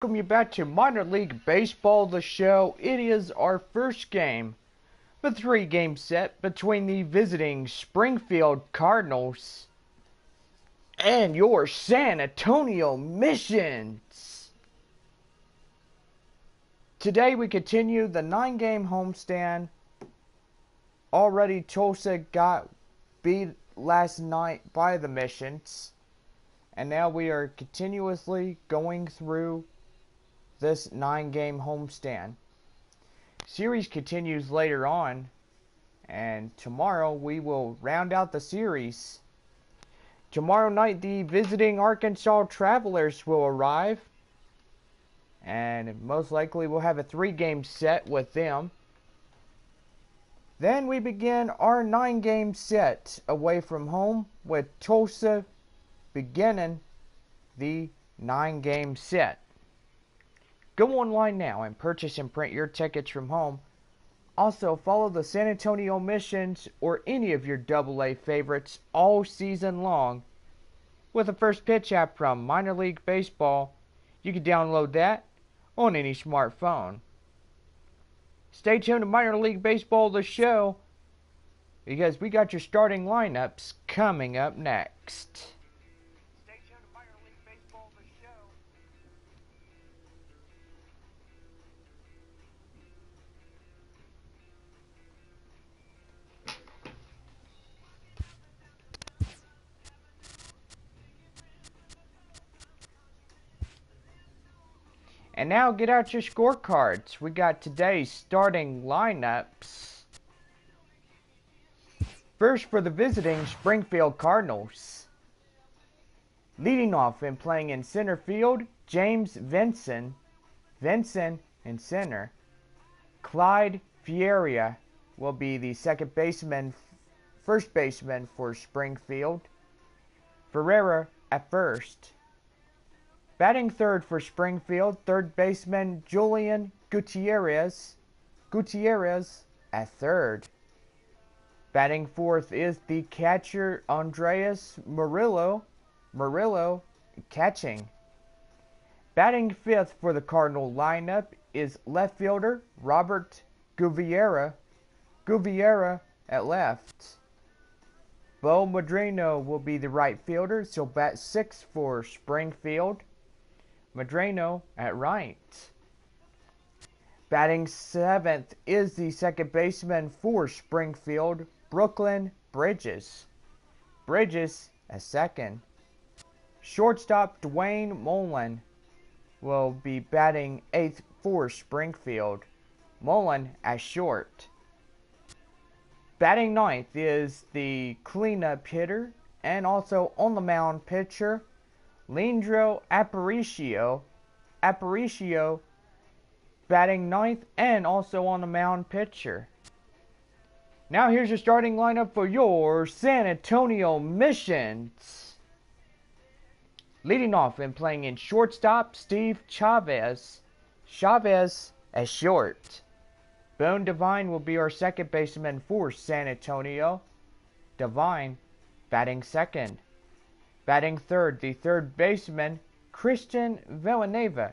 Welcome you back to Minor League Baseball, the show. It is our first game, the three-game set between the visiting Springfield Cardinals and your San Antonio Missions. Today we continue the 9-game homestand. Already Tulsa got beat last night by the Missions, and now we are continuously going through this 9-game homestand. Series continues later on, and tomorrow we will round out the series. Tomorrow night the visiting Arkansas Travelers will arrive, and most likely we'll have a 3-game set with them. Then we begin our 9-game set away from home with Tulsa beginning the 9-game set. Go online now and purchase and print your tickets from home. Also, follow the San Antonio Missions or any of your AA favorites all season long with a First Pitch app from Minor League Baseball. You can download that on any smartphone. Stay tuned to Minor League Baseball, the show, because we got your starting lineups coming up next. And now get out your scorecards. We got today's starting lineups. First for the visiting Springfield Cardinals. Leading off and playing in center field, James Vinson. Vinson in center. Clyde Fieria will be the first baseman for Springfield. Ferreira at first. Batting third for Springfield, third baseman Julian Gutierrez. Gutierrez at third. Batting fourth is the catcher Andreas Murillo. Murillo catching. Batting fifth for the Cardinal lineup is left fielder Robert Guevara. Guevara at left. Bo Madrino will be the right fielder, so bat sixth for Springfield. Madrino at right. Batting seventh is the second baseman for Springfield, Brooklyn Bridges. Bridges at second. Shortstop Dwayne Mullen will be batting eighth for Springfield. Mullen at short. Batting ninth is the cleanup hitter and also on the mound pitcher, Leandro Aparicio. Aparicio batting ninth and also on the mound pitcher. Now here's your starting lineup for your San Antonio Missions. Leading off and playing in shortstop, Steve Chavez. Chavez at short. Boone Devine will be our second baseman for San Antonio. Devine batting second. Batting third, the third baseman, Christian Villanueva.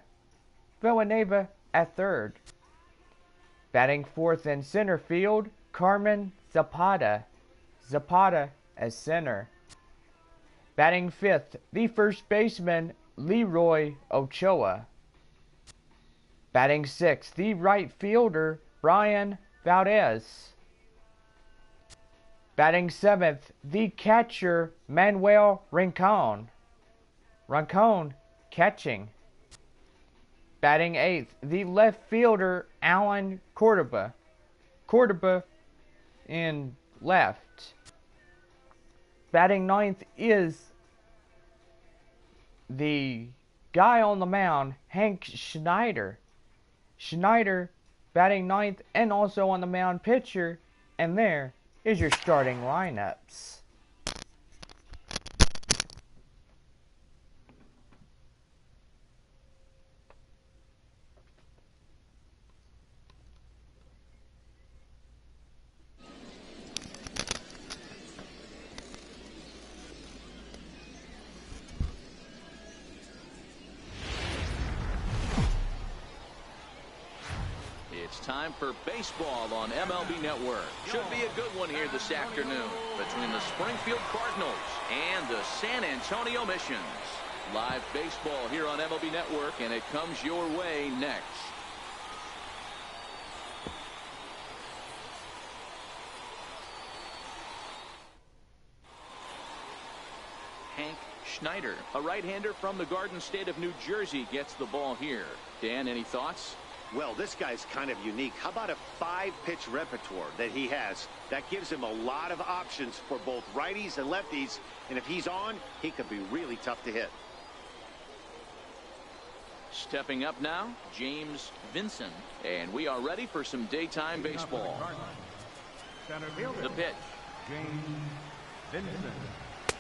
Villanueva at third. Batting fourth in center field, Carmen Zapata. Zapata as center. Batting fifth, the first baseman, Leroy Ochoa. Batting sixth, the right fielder, Brian Valdez. Batting seventh, the catcher, Manuel Rincon. Rincon catching. Batting eighth, the left fielder, Alan Cordoba. Cordoba in left. Batting ninth is the guy on the mound, Hank Schneider. Schneider batting ninth and also on the mound pitcher, and there is your starting lineups. time for baseball on MLB Network. Should be a good one here this afternoon between the Springfield Cardinals and the San Antonio Missions. Live baseball here on MLB Network, and it comes your way next. Hank Schneider, a right-hander from the Garden State of New Jersey, gets the ball here. Dan, any thoughts? Well, this guy's kind of unique. How about a 5-pitch repertoire that he has? That gives him a lot of options for both righties and lefties. And if he's on, he could be really tough to hit. Stepping up now, James Vincent. And we are ready for some daytime baseball. The pitch. James Vincent.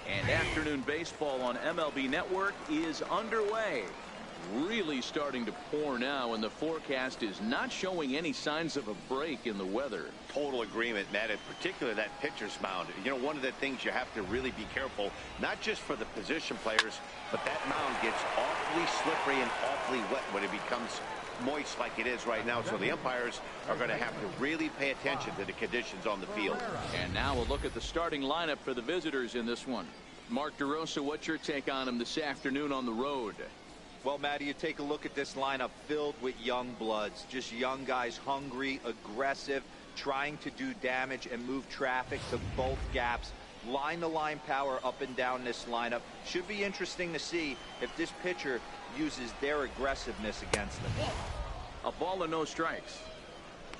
And afternoon baseball on MLB Network is underway. Really starting to pour now, and the forecast is not showing any signs of a break in the weather. Total agreement, Matt, in particular that pitcher's mound. You know, one of the things you have to really be careful, not just for the position players, but that mound gets awfully slippery and awfully wet when it becomes moist like it is right now. So the umpires are going to have to really pay attention to the conditions on the field. And now we'll look at the starting lineup for the visitors in this one. Mark DeRosa, what's your take on him this afternoon on the road? Well, Matty, you take a look at this lineup filled with young bloods, just young guys, hungry, aggressive, trying to do damage and move traffic to both gaps. Line-to-line power up and down this lineup. Should be interesting to see if this pitcher uses their aggressiveness against them. A ball and no strikes.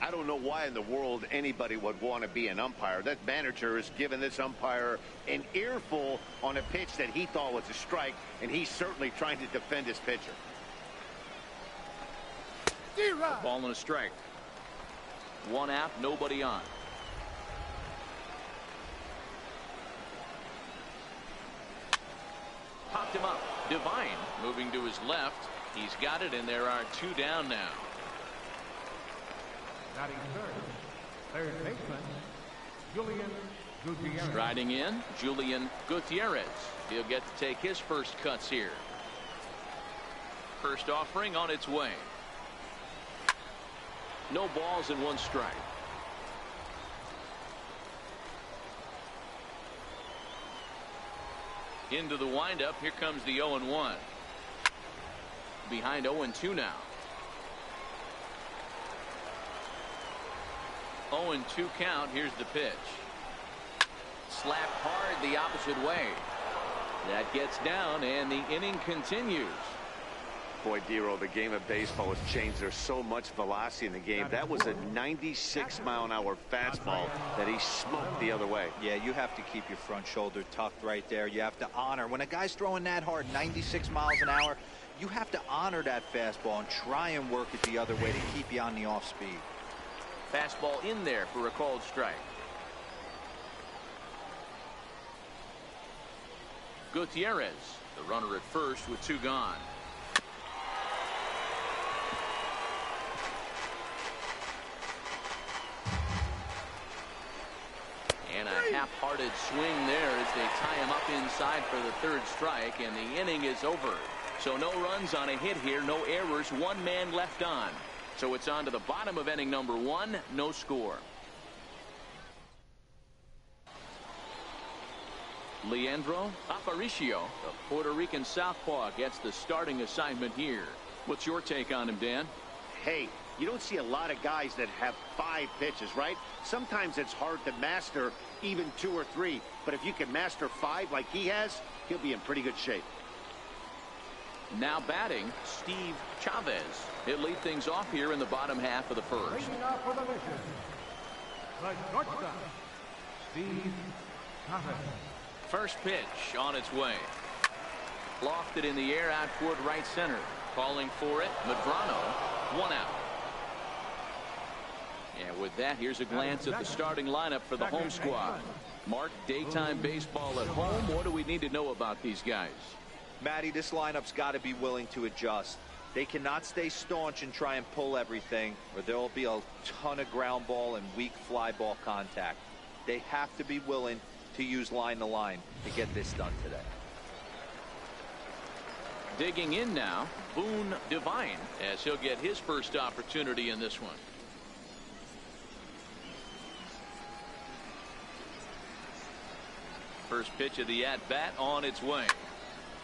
I don't know why in the world anybody would want to be an umpire. That manager has given this umpire an earful on a pitch that he thought was a strike, and he's certainly trying to defend his pitcher. A ball and a strike. One out, nobody on. Popped him up. Divine moving to his left. He's got it, and there are 2 down now. Batting third baseman, Julian Gutierrez. Striding in, Julian Gutierrez. He'll get to take his first cuts here. First offering on its way. No balls and 1 strike. Into the windup. Here comes the 0-1. Behind 0-2 now. 0-2 count. Here's the pitch. Slapped hard the opposite way. That gets down, and the inning continues. Boy, Dero, the game of baseball has changed. There's so much velocity in the game. That was a 96-mile-an-hour fastball that he smoked the other way. Yeah, you have to keep your front shoulder tucked right there. You have to honor. When a guy's throwing that hard, 96 miles an hour, you have to honor that fastball and try and work it the other way to keep you on the off speed. Fastball in there for a called strike. Gutierrez, the runner at first with 2 gone. And a half-hearted swing there as they tie him up inside for the 3rd strike, and the inning is over. So no runs on a hit here, no errors, 1 man left on. So it's on to the bottom of inning number 1, no score. Leandro Aparicio, the Puerto Rican southpaw, gets the starting assignment here. What's your take on him, Dan? Hey, you don't see a lot of guys that have 5 pitches, right? Sometimes it's hard to master even 2 or 3. But if you can master 5 like he has, he'll be in pretty good shape. Now batting, Steve Chavez. He'll lead things off here in the bottom half of the first. Leading off for the mission, the shortstop, Steve Chavez. First pitch on its way. Lofted in the air out toward right center. Calling for it, Medrano. 1 out. And with that, here's a glance at the starting lineup for the home squad. Mark, daytime baseball at home. What do we need to know about these guys? Matty, this lineup's got to be willing to adjust. They cannot stay staunch and try and pull everything, or there will be a ton of ground ball and weak fly ball contact. They have to be willing to use line to line to get this done today. Digging in now, Boone Divine, as he'll get his first opportunity in this one. First pitch of the at-bat on its way.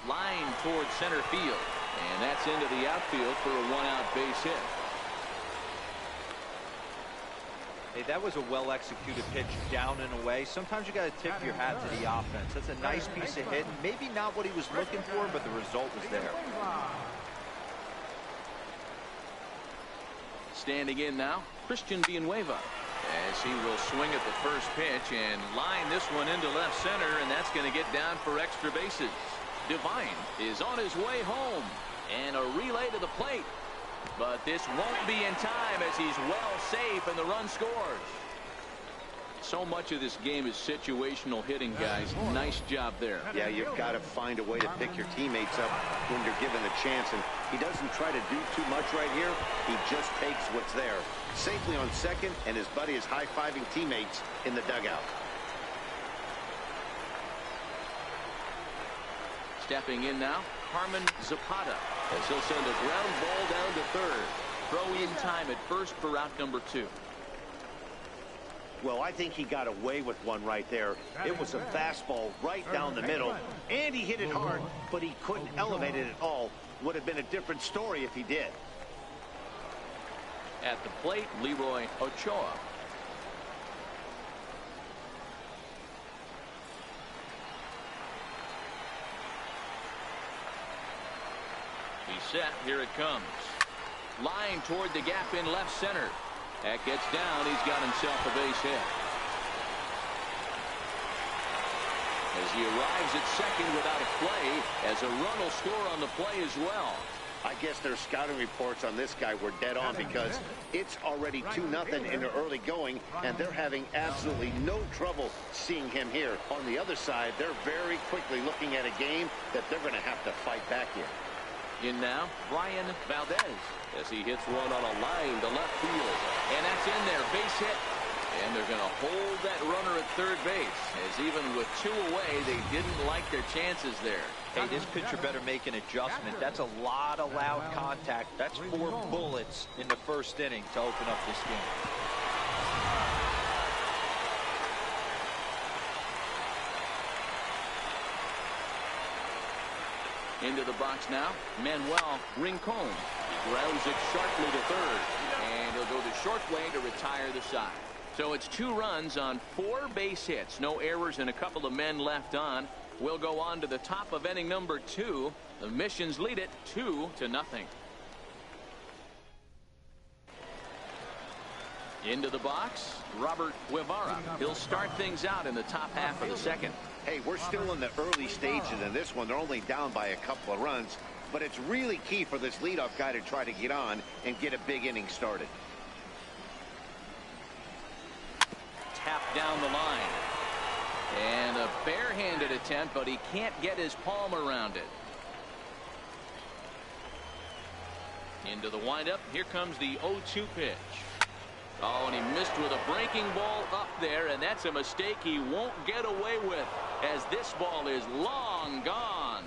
Line towards center field. And that's into the outfield for a one-out base hit. Hey, that was a well-executed pitch down and away. Sometimes you got to tip your hat to the offense. That's a nice piece of hit. Maybe not what he was looking for, but the result was there. Standing in now, Christian Villanueva, as he will swing at the first pitch and line this one into left center, and that's going to get down for extra bases. Devine is on his way home, and a relay to the plate. But this won't be in time as he's well safe and the run scores. So much of this game is situational hitting, guys. Nice job there. Yeah, you've got to find a way to pick your teammates up when you're given the chance. And he doesn't try to do too much right here. He just takes what's there. Safely on second, and his buddy is high-fiving teammates in the dugout. Stepping in now, Carmen Zapata, as he'll send a ground ball down to third. Throw in time at first for out number 2. Well, I think he got away with one right there. It was a fastball right down the middle, and he hit it hard, but he couldn't elevate it at all. Would have been a different story if he did. At the plate, Leroy Ochoa. He's set. Here it comes. Line toward the gap in left center. That gets down. He's got himself a base hit. As he arrives at second without a play, as a run will score on the play as well. I guess their scouting reports on this guy were dead on, because it's already 2-0 in the early going, and they're having absolutely no trouble seeing him here. On the other side, they're very quickly looking at a game that they're going to have to fight back here. In now, Brian Valdez, as he hits one on a line to left field. And that's in there, base hit. And they're going to hold that runner at third base, as even with 2 away, they didn't like their chances there. Hey, this pitcher better make an adjustment. That's a lot of loud contact. That's 4 bullets in the first inning to open up this game. Into the box now, Manuel Rincon. He grounds it sharply to third, and he'll go the short way to retire the side. So it's 2 runs on 4 base hits. No errors and a couple of men left on. We'll go on to the top of inning number 2. The Missions lead it 2-0. Into the box, Robert Guevara. He'll start things out in the top half of the second. Hey, we're still in the early stages in this one. They're only down by a couple of runs, but it's really key for this leadoff guy to try to get on and get a big inning started. Tap down the line. And a barehanded attempt, but he can't get his palm around it. Into the windup. Here comes the 0-2 pitch. Oh, and he missed with a breaking ball up there, and that's a mistake he won't get away with, as this ball is long gone.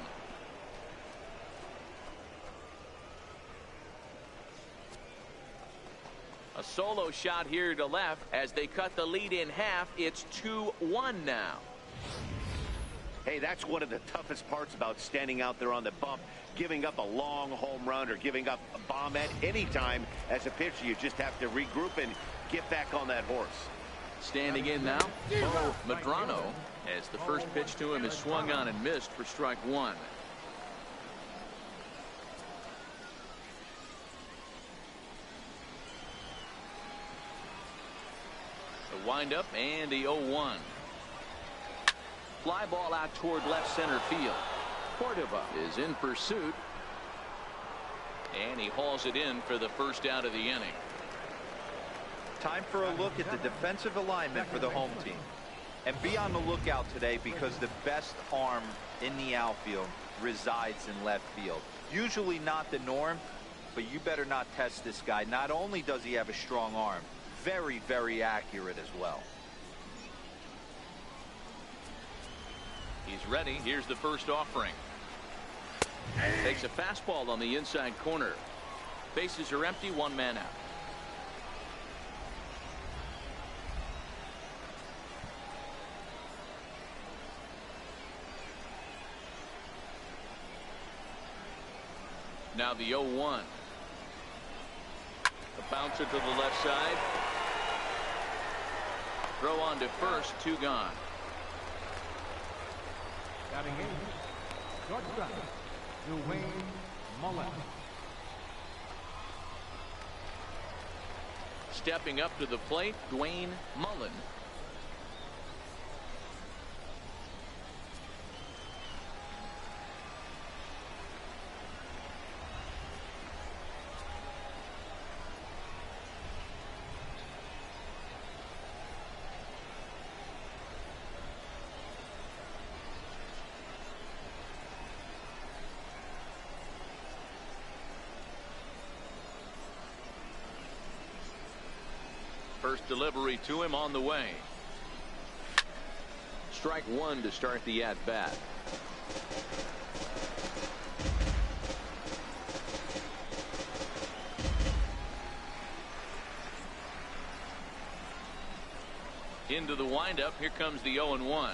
A solo shot here to left as they cut the lead in half. It's 2-1 now. Hey, that's one of the toughest parts about standing out there on the bump. Giving up a long home run or giving up a bomb at any time as a pitcher. You just have to regroup and get back on that horse. Standing in now, Bo Medrano, as the first pitch to him is swung on and missed for strike 1. The windup and the 0-1. Fly ball out toward left center field. Cordova is in pursuit, and he hauls it in for the first out of the inning. Time for a look at the defensive alignment for the home team. And be on the lookout today, because the best arm in the outfield resides in left field. Usually not the norm, but you better not test this guy. Not only does he have a strong arm, very, very accurate as well. He's ready. Here's the first offering. Takes a fastball on the inside corner. Bases are empty, 1 man out. Now the 0-1. A bouncer to the left side. Throw on to first, 2 gone. Batting 8, shortstop, Dwayne Mullen. Stepping up to the plate, Dwayne Mullen. First delivery to him on the way. Strike 1 to start the at-bat. Into the windup. Here comes the 0-1.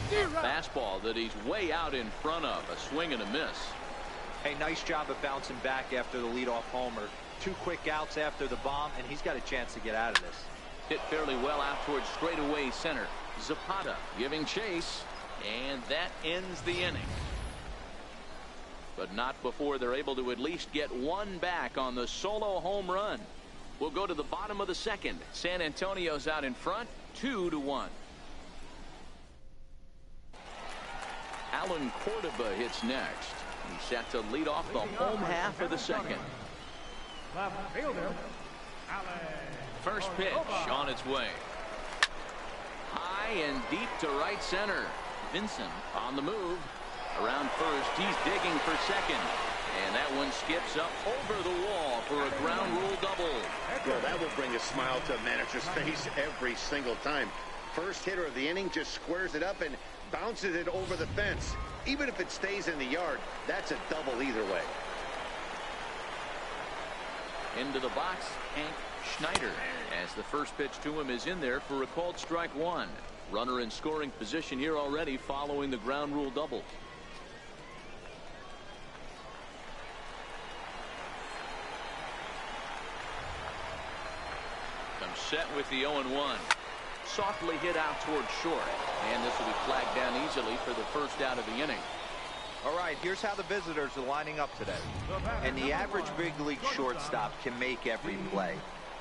Fastball that he's way out in front of. A swing and a miss. Hey, nice job of bouncing back after the leadoff homer. 2 quick outs after the bomb, and he's got a chance to get out of this. Hit fairly well out towards straightaway center. Zapata giving chase, and that ends the inning. But not before they're able to at least get 1 back on the solo home run. We'll go to the bottom of the 2nd. San Antonio's out in front, 2-1. Alan Cordoba hits next. He's set to lead off the home half of the 2nd. Left fielder, Allen. First pitch on its way. High and deep to right center. Vincent on the move. Around first, he's digging for second. And that one skips up over the wall for a ground rule double. Well, that will bring a smile to a manager's face every single time. First hitter of the inning just squares it up and bounces it over the fence. Even if it stays in the yard, that's a double either way. Into the box, Hank Schneider, as the first pitch to him is in there for a called strike 1. Runner in scoring position here already following the ground rule double. Comes set with the 0-1. Softly hit out towards short, and this will be flagged down easily for the first out of the inning. All right, here's how the visitors are lining up today. And the average big league shortstop can make every play,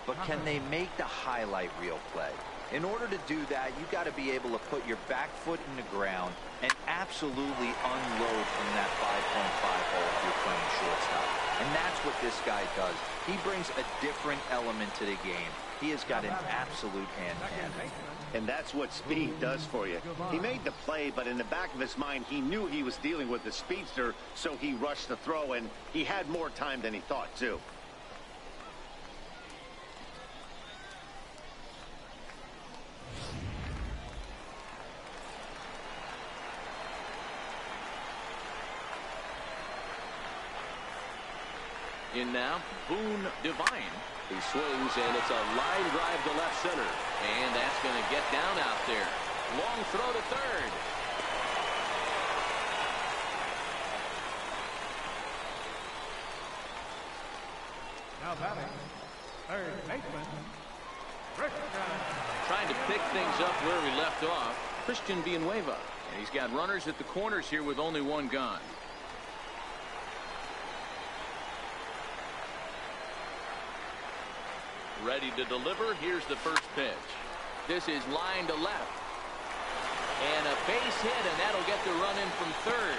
but can they make the highlight reel play? In order to do that, you got to be able to put your back foot in the ground and absolutely unload from that 5.5 hole if you're playing shortstop. And that's what this guy does. He brings a different element to the game. He has got an absolute hand cannon. And that's what speed does for you. He made the play, but in the back of his mind, he knew he was dealing with the speedster, so he rushed the throw, and he had more time than he thought, too. In now, Boone Divine. He swings, and it's a line drive to left center. And that's going to get down out there. Long throw to third. Now batting, third baseman, Christian. Trying to pick things up where we left off. Christian Villanueva. And he's got runners at the corners here with only 1 gone. Ready to deliver. Here's the first pitch. This is line to left. And a base hit, and that'll get the run in from third.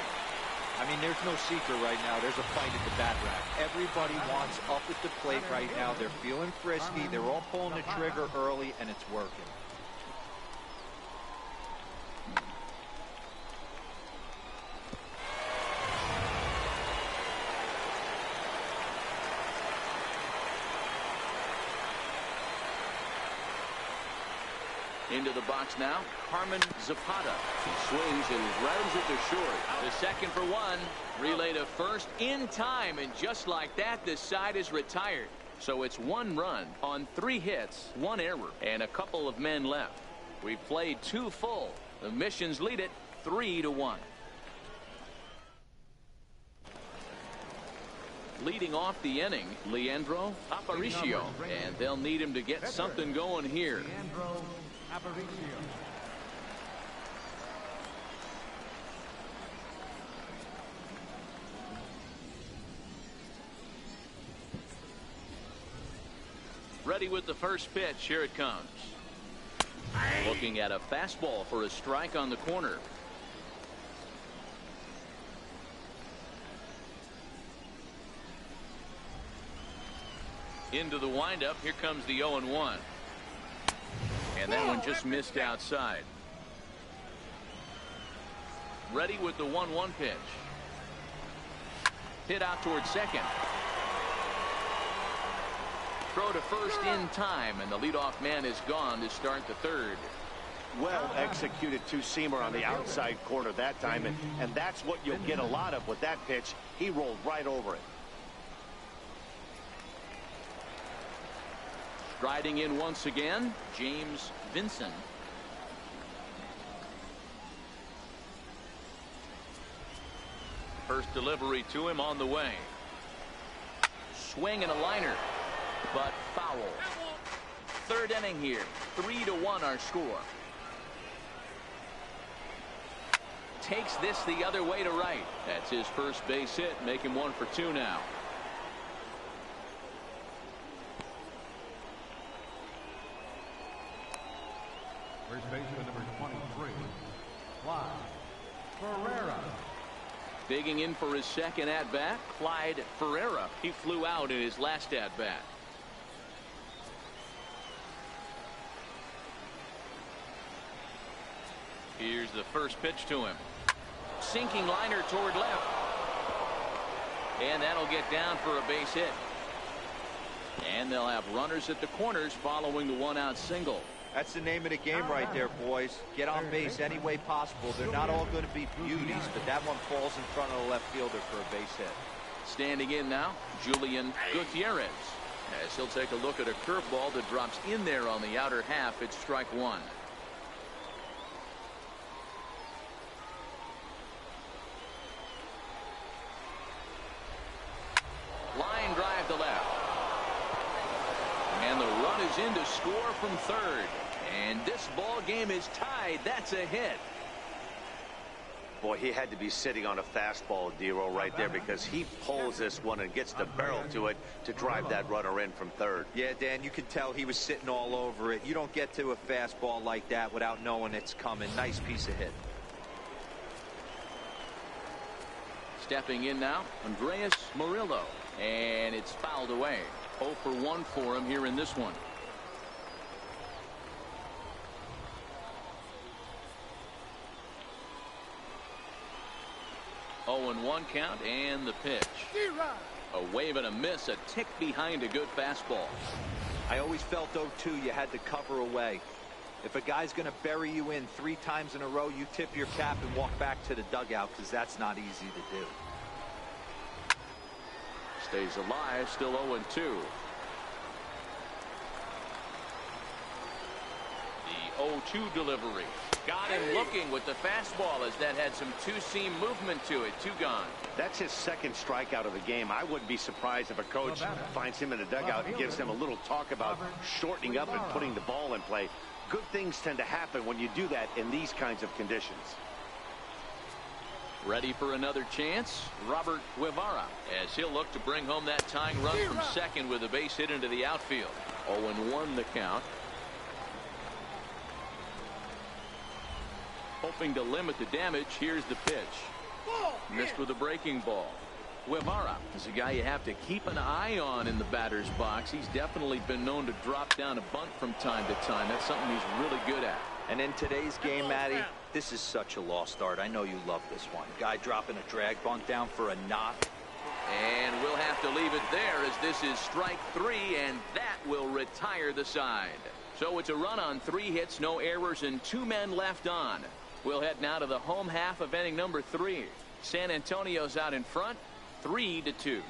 I mean, there's no secret right now. There's a fight at the bat rack. Everybody wants up at the plate right now. They're feeling frisky. They're all pulling the trigger early, and it's working. Into the box now, Carmen Zapata. He swings and rounds it to short. The second for 1. Relay to first in time, and just like that, this side is retired. So it's 1 run on 3 hits, 1 error, and a couple of men left. We played 2 full. The Missions lead it 3-1. Leading off the inning, Leandro Aparicio, and they'll need him to get something going here. Leandro Aparicio. Ready with the first pitch. Here it comes. Looking at a fastball for a strike on the corner. Into the windup. Here comes the 0-1. And that one just missed outside. Ready with the 1-1 pitch. Hit out towards second. Throw to first in time, and the leadoff man is gone to start the third. Well executed two-seamer on the outside corner that time, and that's what you'll get a lot of with that pitch. He rolled right over it. Striding in once again, James Vinson. First delivery to him on the way. Swing and a liner, but foul. Third inning here, 3-1 our score. Takes this the other way to right. That's his first base hit, make him 1 for 2 now. First baseman number 23, Clyde Ferreira. Digging in for his second at-bat, Clyde Ferreira. He flew out in his last at-bat. Here's the first pitch to him. Sinking liner toward left. And that'll get down for a base hit. And they'll have runners at the corners following the one-out single. That's the name of the game right there, boys. Get on base any way possible. They're not all going to be beauties, but that one falls in front of the left fielder for a base hit. Standing in now, Julian Gutierrez. As he'll take a look at a curveball that drops in there on the outer half. It's strike one. Line drive to left. And the run is in to score from third. And this ball game is tied. That's a hit. Boy, he had to be sitting on a fastball, Dero, right there, because he pulls this one and gets the barrel to it to drive that runner in from third. Yeah, Dan, you could tell he was sitting all over it. You don't get to a fastball like that without knowing it's coming. Nice piece of hit. Stepping in now, Andreas Murillo. And it's fouled away. 0 for 1 for him here in this one. Oh, and 1 count, and the pitch. A wave and a miss, a tick behind a good fastball. I always felt, though, too, you had to cover away. If a guy's going to bury you in 3 times in a row, you tip your cap and walk back to the dugout, because that's not easy to do. Stays alive, still 0-2. The 0-2 delivery. Got him looking with the fastball as that had some two-seam movement to it. 2 gone. That's his second strikeout of the game. I wouldn't be surprised if a coach finds him in the dugout and gives him a little talk about shortening up and putting the ball in play. Good things tend to happen when you do that in these kinds of conditions. Ready for another chance, Robert Guevara, as he'll look to bring home that tying run from second with a base hit into the outfield. 0-1 the count. Hoping to limit the damage. Here's the pitch. Missed with a breaking ball. Guevara is a guy you have to keep an eye on in the batter's box. He's definitely been known to drop down a bunt from time to time. That's something he's really good at. And in today's game, Matty, this is such a lost art. I know you love this one. Guy dropping a drag bunt down for a knock. And we'll have to leave it there as this is strike 3, and that will retire the side. So it's a run on 3 hits, no errors, and 2 men left on. We'll head now to the home half of inning number 3. San Antonio's out in front, 3-2.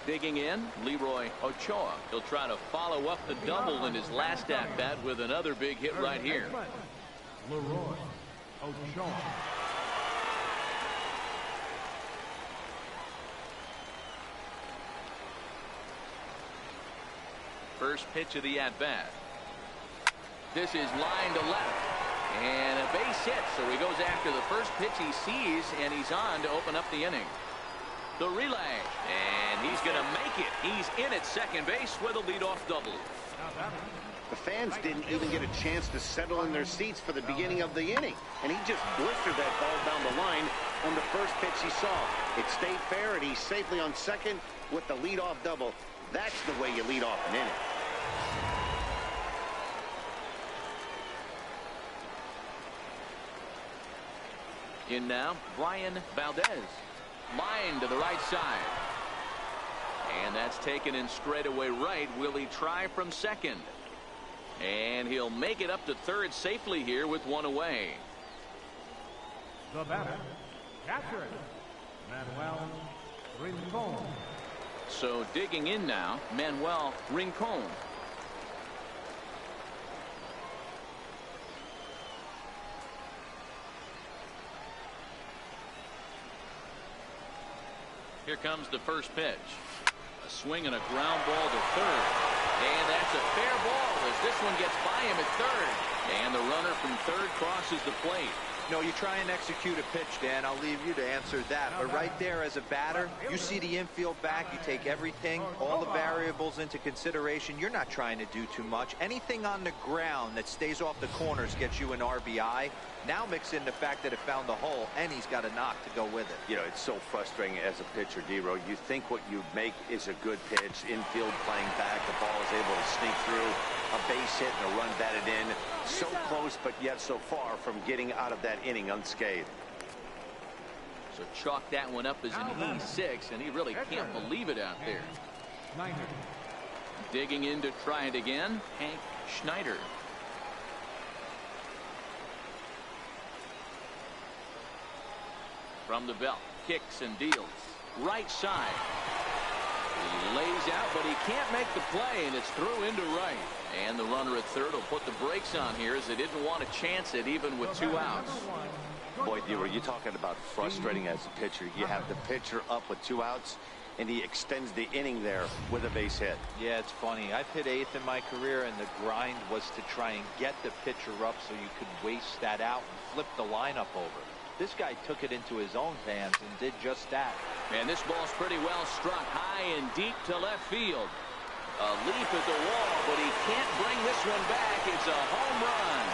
Digging in, Leroy Ochoa. He'll try to follow up the double in his last at-bat with another big hit right here. Leroy Ochoa. First pitch of the at-bat. This is line to left. And a base hit, so he goes after the first pitch he sees, and he's on to open up the inning. The relay, and he's going to make it. He's in at second base with a leadoff double. The fans didn't even get a chance to settle in their seats for the beginning of the inning, and he just blistered that ball down the line on the first pitch he saw. It stayed fair, and he's safely on second with the leadoff double. That's the way you lead off an inning. In now, Brian Valdez. Line to the right side. And that's taken in straightaway right. Will he try from second? And he'll make it up to third safely here with one away. The batter, catcher, Manuel Rincon. So digging in now, Manuel Rincon. Here comes the first pitch. A swing and a ground ball to third. And that's a fair ball as this one gets by him at third. And the runner from third crosses the plate. No, you try and execute a pitch, Dan. I'll leave you to answer that. But right there as a batter, you see the infield back. You take everything, all the variables into consideration. You're not trying to do too much. Anything on the ground that stays off the corners gets you an RBI. Now mix in the fact that it found the hole, and he's got a knock to go with it. You know, it's so frustrating as a pitcher, D-Row. You think what you make is a good pitch. Infield playing back. The ball is able to sneak through. A base hit and a run batted in. So close, but yet so far from getting out of that inning unscathed. So chalk that one up as an E6, and he really can't believe it out there. Digging in to try it again, Hank Schneider. From the belt, kicks and deals. Right side. He lays out, but he can't make the play, and it's through into right. And the runner at third will put the brakes on here as they didn't want to chance it even with 2 outs. Boy, D-Row, you're talking about frustrating as a pitcher. You have the pitcher up with 2 outs, and he extends the inning there with a base hit. Yeah, it's funny. I've hit 8th in my career, and the grind was to try and get the pitcher up so you could waste that out and flip the lineup over. This guy took it into his own hands and did just that. And this ball's pretty well struck high and deep to left field. A leap at the wall, but he can't bring this one back. It's a home run.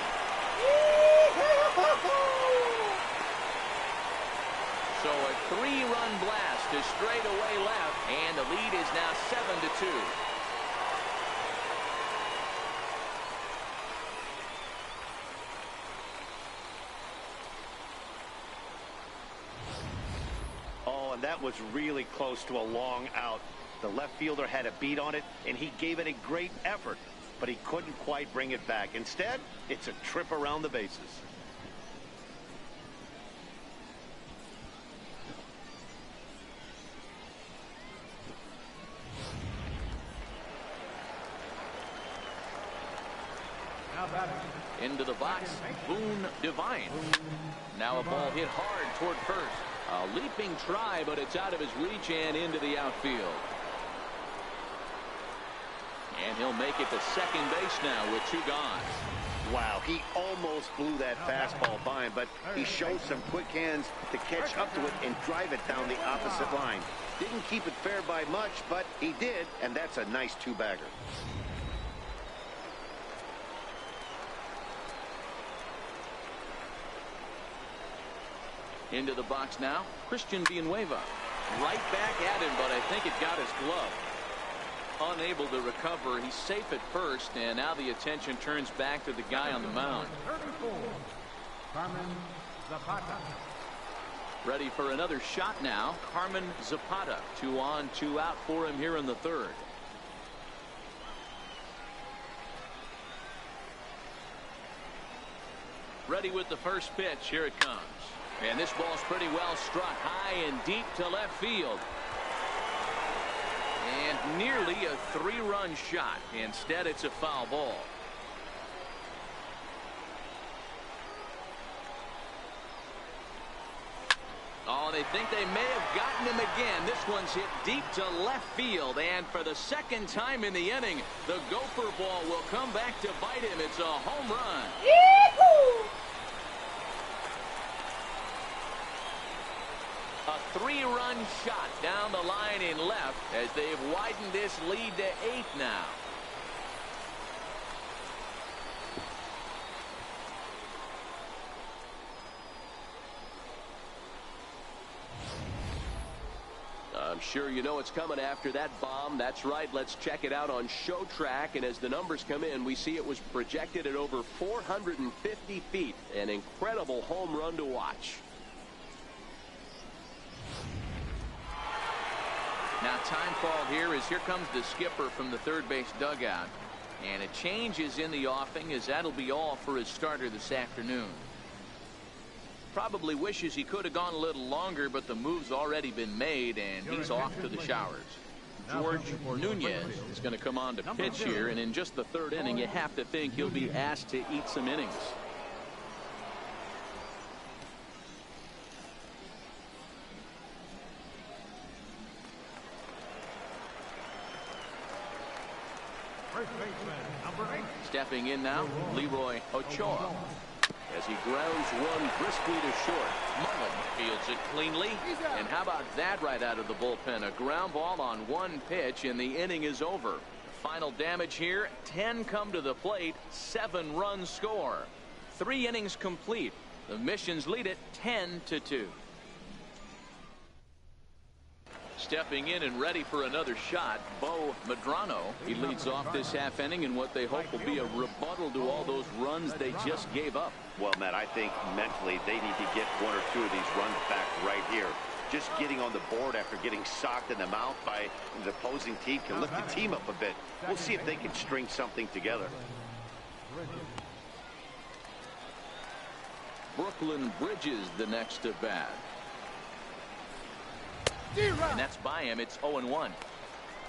So a 3-run blast to straightaway left, and the lead is now 7-2. That was really close to a long out. The left fielder had a beat on it, and he gave it a great effort, but he couldn't quite bring it back. Instead, it's a trip around the bases. Into the box, Boone Devine. Now a ball hit hard toward first. A leaping try, but it's out of his reach and into the outfield. And he'll make it to second base now with 2 gone. Wow, he almost blew that fastball by him, but he showed some quick hands to catch up to it and drive it down the opposite line. Didn't keep it fair by much, but he did, and that's a nice 2-bagger. Into the box now, Christian Villanueva. Right back at him, but I think it got his glove. Unable to recover, he's safe at first, and now the attention turns back to the guy on the mound. 34, Carmen Zapata. Ready for another shot now, Carmen Zapata. 2 on, 2 out for him here in the third. Ready with the first pitch. Here it comes. And this ball's pretty well struck high and deep to left field. And nearly a 3-run shot. Instead, it's a foul ball. Oh, they think they may have gotten him again. This one's hit deep to left field, and for the second time in the inning, the Gopher ball will come back to bite him. It's a home run. Yee-hoo! A 3-run shot down the line in left as they've widened this lead to 8 now. I'm sure you know what's coming after that bomb. That's right. Let's check it out on Show Track. And as the numbers come in, we see it was projected at over 450 feet. An incredible home run to watch. Now time called here as here comes the skipper from the third base dugout. And a change is in the offing as that'll be all for his starter this afternoon. Probably wishes he could have gone a little longer, but the move's already been made, and he's off to the showers. George Nunez is going to come on to pitch here, and in just the third inning, you have to think he'll be asked to eat some innings. First baseman, number 8. Stepping in now, Leroy Ochoa. As he grounds one briskly to short. Mullen fields it cleanly. And how about that right out of the bullpen? A ground ball on one pitch, and the inning is over. Final damage here, 10 come to the plate, 7 runs score. 3 innings complete. The Missions lead it 10-2. Stepping in and ready for another shot, Bo Medrano. He leads off this half inning in what they hope will be a rebuttal to all those runs they just gave up. Well, Matt, I think mentally they need to get 1 or 2 of these runs back right here. Just getting on the board after getting socked in the mouth by the opposing team can lift the team up a bit. We'll see if they can string something together. Brooklyn Bridges the next to bat. And that's by him. It's 0-1.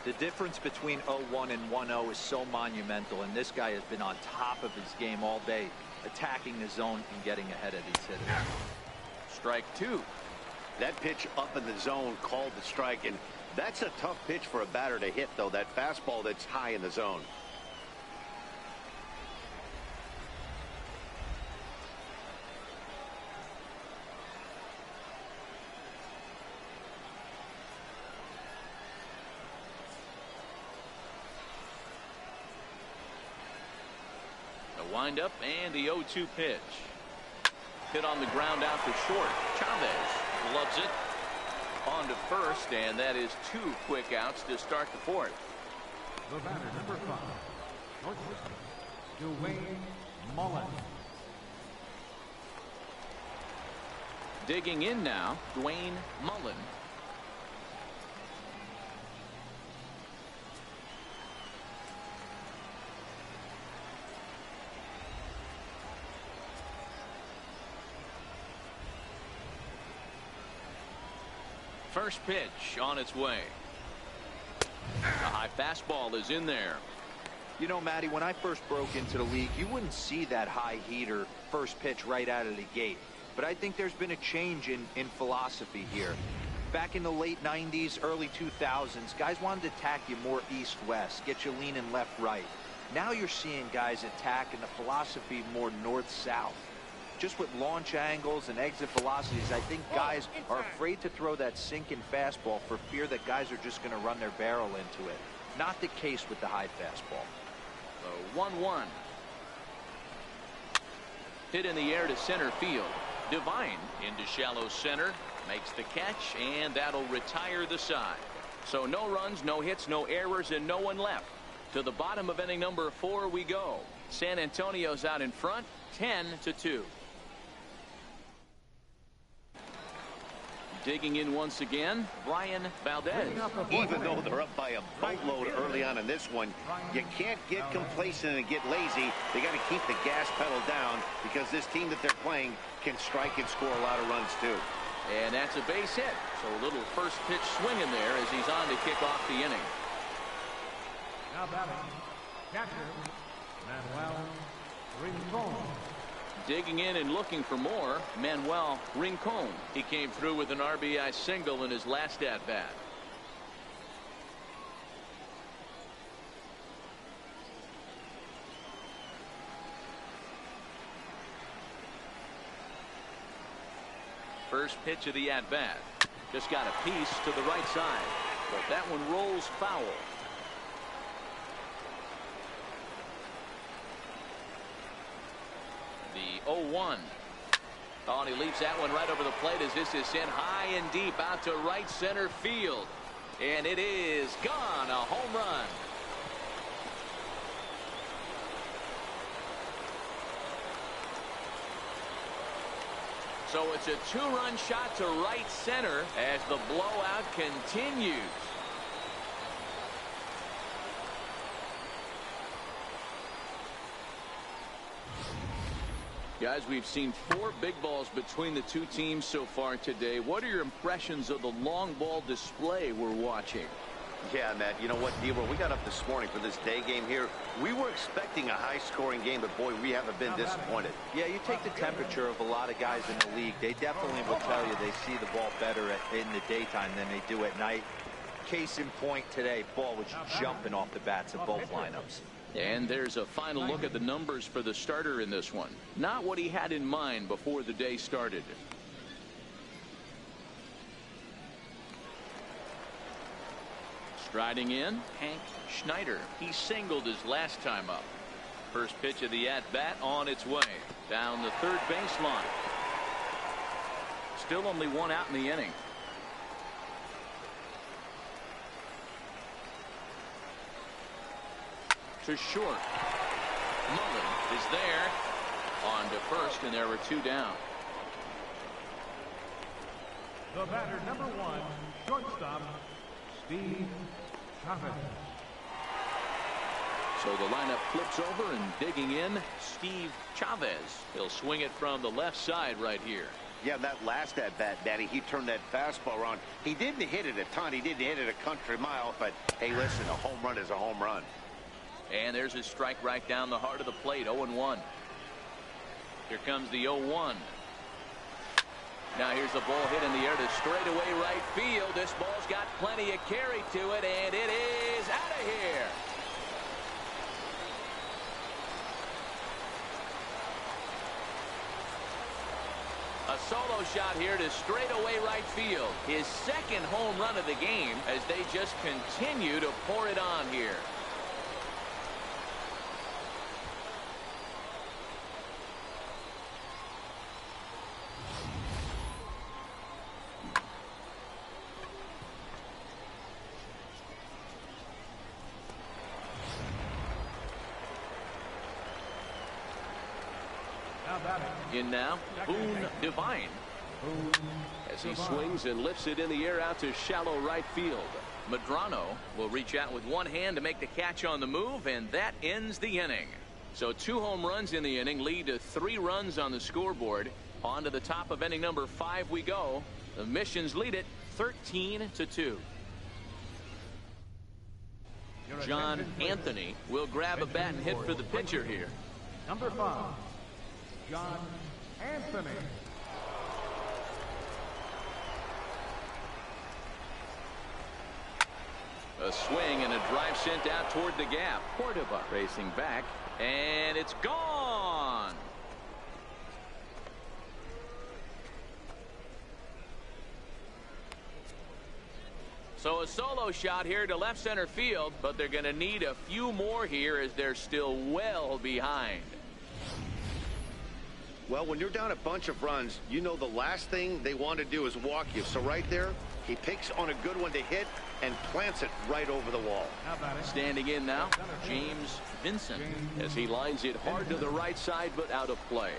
The difference between 0-1 and 1-0 is so monumental, and this guy has been on top of his game all day, attacking the zone and getting ahead of these hitters. Strike 2. That pitch up in the zone called the strike, and that's a tough pitch for a batter to hit, though, that fastball that's high in the zone. Wind up and the 0-2 pitch. Hit on the ground out to short. Chavez loves it. On to first, and that is 2 quick outs to start the 4th. The batter, number 5. Northwestern, Dwayne Mullen. Digging in now, Dwayne Mullen. First pitch on its way. The high fastball is in there. You know, Matty, when I first broke into the league, you wouldn't see that high heater first pitch right out of the gate. But I think there's been a change in philosophy here. Back in the late 90s, early 2000s, guys wanted to attack you more east-west, get you leaning left-right. Now you're seeing guys attack in the philosophy more north-south. Just with launch angles and exit velocities, I think guys are afraid to throw that sinking fastball for fear that guys are just going to run their barrel into it. Not the case with the high fastball. 1-1. Hit in the air to center field. Devine into shallow center. Makes the catch, and that'll retire the side. So no runs, no hits, no errors, and no one left. To the bottom of inning number 4 we go. San Antonio's out in front, 10-2. Digging in once again, Brian Valdez. Even though they're up by a boatload early on in this one, you can't get complacent and get lazy. They got to keep the gas pedal down because this team that they're playing can strike and score a lot of runs too. And that's a base hit. So a little first pitch swing in there as he's on to kick off the inning. Now batting, catcher, Manuel Rincon. Digging in and looking for more, Manuel Rincon. He came through with an RBI single in his last at-bat. First pitch of the at-bat. Just got a piece to the right side, but that one rolls foul. The 0-1. Oh, and he leaps that one right over the plate as this is sent high and deep out to right center field. And it is gone. A home run. So it's a two-run shot to right center as the blowout continues. Guys, we've seen 4 big balls between the two teams so far today. What are your impressions of the long ball display we're watching? Yeah, Matt, you know what, Deaver, we got up this morning for this day game here. We were expecting a high-scoring game, but, boy, we haven't been disappointed. Yeah, you take the temperature of a lot of guys in the league. They definitely will tell you they see the ball better in the daytime than they do at night. Case in point today, ball was jumping off the bats of both lineups. And there's a final look at the numbers for the starter in this one. Not what he had in mind before the day started. Striding in, Hank Schneider. He singled his last time up. First pitch of the at-bat on its way. Down the third baseline. Still only one out in the inning. To short. Mullen is there. On to first, and there were 2 down. The batter, number 1, shortstop, Steve Chavez. So the lineup flips over, and digging in, Steve Chavez. He'll swing it from the left side right here. Yeah, that last at-bat, Daddy, he turned that fastball around. He didn't hit it a ton. He didn't hit it a country mile, but, hey, listen, a home run is a home run. And there's his strike right down the heart of the plate. 0-1. Here comes the 0-1. Now here's the ball hit in the air to straightaway right field. This ball's got plenty of carry to it, and it is out of here. A solo shot here to straightaway right field. His second home run of the game as they just continue to pour it on here. In now, Boone Divine. As he swings and lifts it in the air out to shallow right field. Medrano will reach out with one hand to make the catch on the move, and that ends the inning. So 2 home runs in the inning lead to 3 runs on the scoreboard. On to the top of inning number 5 we go. The Missions lead it 13-2. John Anthony will grab a bat and hit for the pitcher here. Number 5, John Anthony. A swing and a drive sent out toward the gap. Cordova racing back, and it's gone. So a solo shot here to left center field, but they're going to need a few more here as they're still well behind. Well, when you're down a bunch of runs, you know the last thing they want to do is walk you. So right there, he picks on a good one to hit and plants it right over the wall. Standing in now, James Vincent, as he lines it hard to the right side but out of play.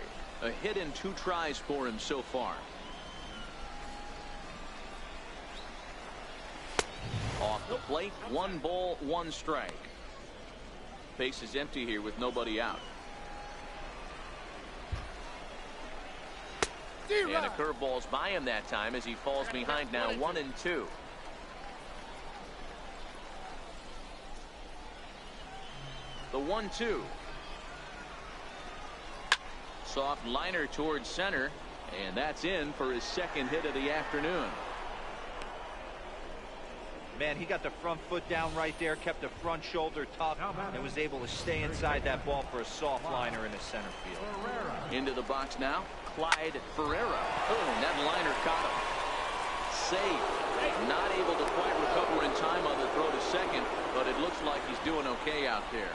A hit in 2 tries for him so far. Off the plate, 1 ball, 1 strike. Base is empty here with nobody out. And a curveball's by him that time as he falls behind now 1-2. The 1-2. Soft liner towards center, and that's in for his second hit of the afternoon. Man, he got the front foot down right there, kept the front shoulder tucked, and was able to stay inside that ball for a soft liner in the center field. Into the box now, Clyde Ferreira. Oh, and that liner caught him. Safe. Not able to quite recover in time on the throw to second, but it looks like he's doing okay out there.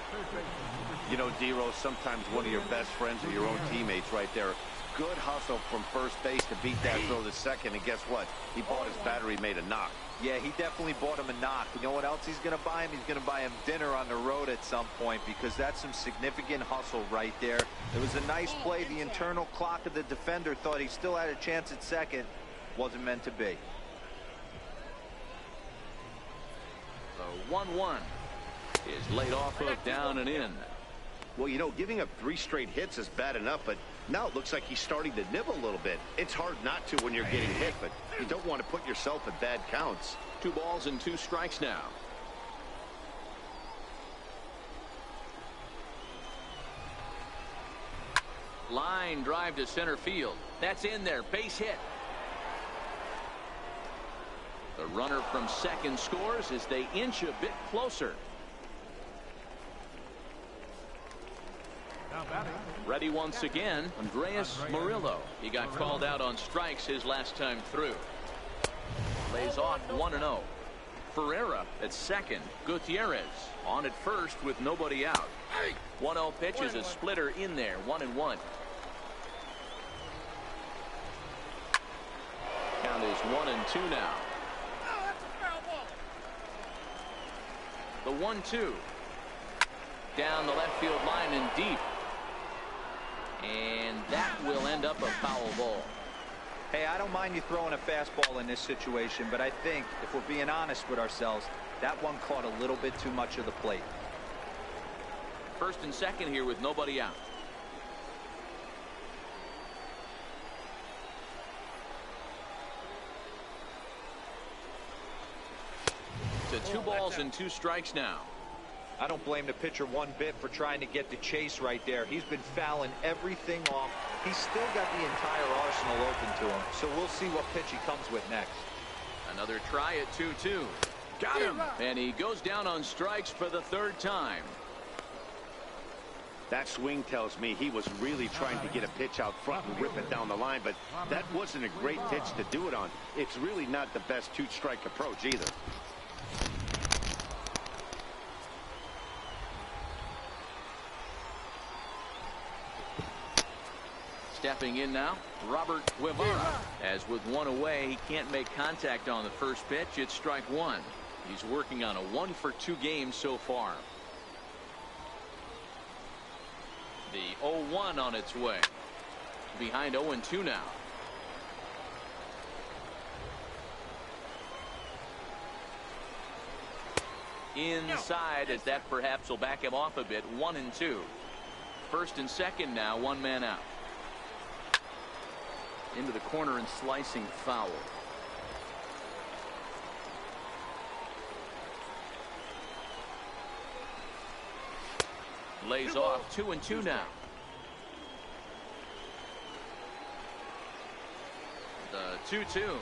You know, D-Rose, sometimes one of your best friends are your own teammates right there. Good hustle from first base to beat that throw to second, and guess what? He bought his battery made a knock. Yeah, he definitely bought him a knock. You know what else he's going to buy him? He's going to buy him dinner on the road at some point, because that's some significant hustle right there. It was a nice play. The internal clock of the defender thought he still had a chance at second. Wasn't meant to be. The 1-1 is laid off of down and in. Well, you know, giving up 3 straight hits is bad enough, but now it looks like he's starting to nibble a little bit. It's hard not to when you're getting hit, but you don't want to put yourself at bad counts. 2 balls and 2 strikes now. Line drive to center field. That's in there. Base hit. The runner from second scores as they inch a bit closer. Ready once again, Andreas Murillo. He got called out on strikes his last time through. Lays off 1-0. Ferreira at second. Gutierrez on at first with nobody out. 1-0 pitch is a splitter in there. 1-1. Count is 1-2 now. The 1-2. Down the left field line and deep. And that will end up a foul ball. Hey, I don't mind you throwing a fastball in this situation, but I think if we're being honest with ourselves, that one caught a little bit too much of the plate. First and second here with nobody out. To 2 balls and 2 strikes now. I don't blame the pitcher one bit for trying to get the chase right there. He's been fouling everything off. He's still got the entire arsenal open to him. So we'll see what pitch he comes with next. Another try at 2-2. Got him. And he goes down on strikes for the 3rd time. That swing tells me he was really trying to get a pitch out front and rip it down the line, but that wasn't a great pitch to do it on. It's really not the best 2-strike approach either. Stepping in now, Robert Guevara. As with 1 away, he can't make contact on the first pitch. It's strike 1. He's working on a 1-for-2 game so far. The 0-1 on its way. Behind 0-2 now. Inside, as that perhaps will back him off a bit. 1-2. First and second now, 1 man out. Into the corner and slicing foul. Lays off 2-2 now. The 2-2